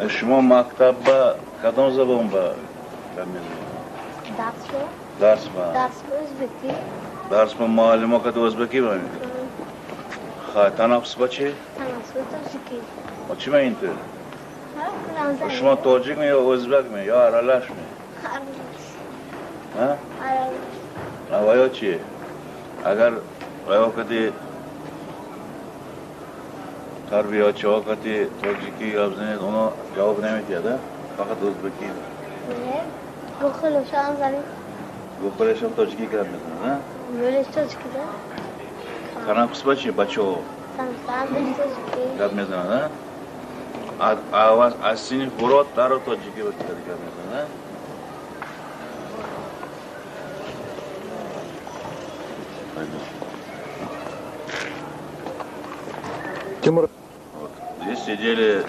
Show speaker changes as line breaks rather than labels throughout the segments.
شما مکتب کدام زبان با می‌زنید؟ درس
o'zbekcha.
درس با معلم ها که ازبکی با می‌کنید. خواهد تنافس با چی؟
Tanaffus tojiki.
با چی با این تو؟
Ramzan.
شما تاجیک می یا ازبک می یا عرالش می؟ ها؟ ویا چیه؟ اگر ویا کدی تربیاتچی ها کدی تاجیکی یاب زنید اونا جواب نمیدید فقط ازبکی
بخلوش آنزاری.
گفترش هم تاجیکی کرد میزنه نه؟
ولش tojiki da.
تنافس با چی؟ بچه ها
Tanaffus tojiki.
گپ میزنه نه؟ آواز از سینی فرات در و تاجیکی با گپ میزنه نه؟
Тимур,
Вот. Здесь сидели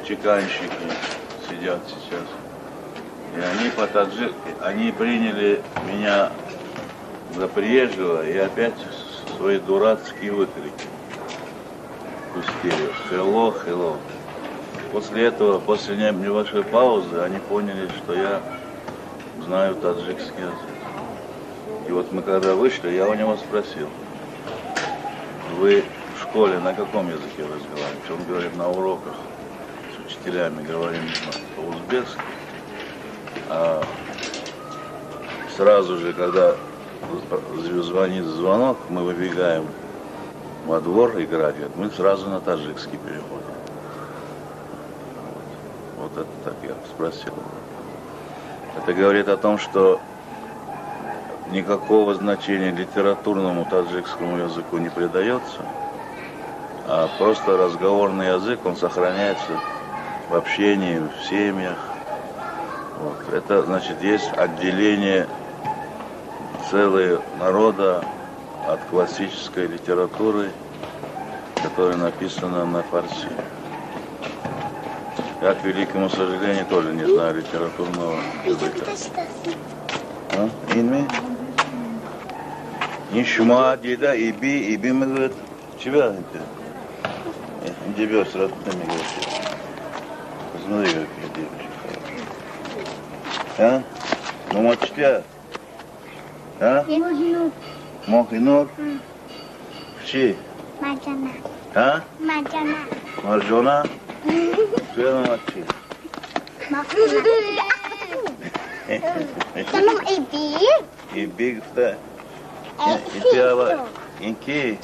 чеканщики, сидят сейчас. И они по-таджикски, они приняли меня за приезжего и опять свои дурацкие выкрики пустили. Hello, hello. После этого, после небольшой паузы, они поняли, что я знаю таджикский язык. И вот мы когда вышли, я у него спросил: вы в школе на каком языке разговариваете? Он говорит: на уроках с учителями говорим по-узбекски. А сразу же, когда звонит звонок, мы выбегаем во двор играть, мы сразу на таджикский переходим. Вот это так я спросил. Это говорит о том, что никакого значения литературному таджикскому языку не придается, а просто разговорный язык, он сохраняется в общении, в семьях. Вот. Это значит, есть отделение целого народа от классической литературы, которая написана на фарси. Я, к великому сожалению, тоже не знаю литературного языка. İnme. İn şuma dida ibi mi gıt? Çiva hinte. İnce bir sırat ne mi gıt? Kızına da gıt diye. Ha? Nomaçtya. Ha? Mohinur. Çi?
Marjana.
Ha?
Marjana.
Marjona. Suya nomaççı.
Tamam ibi.
İbi gıt. İnki.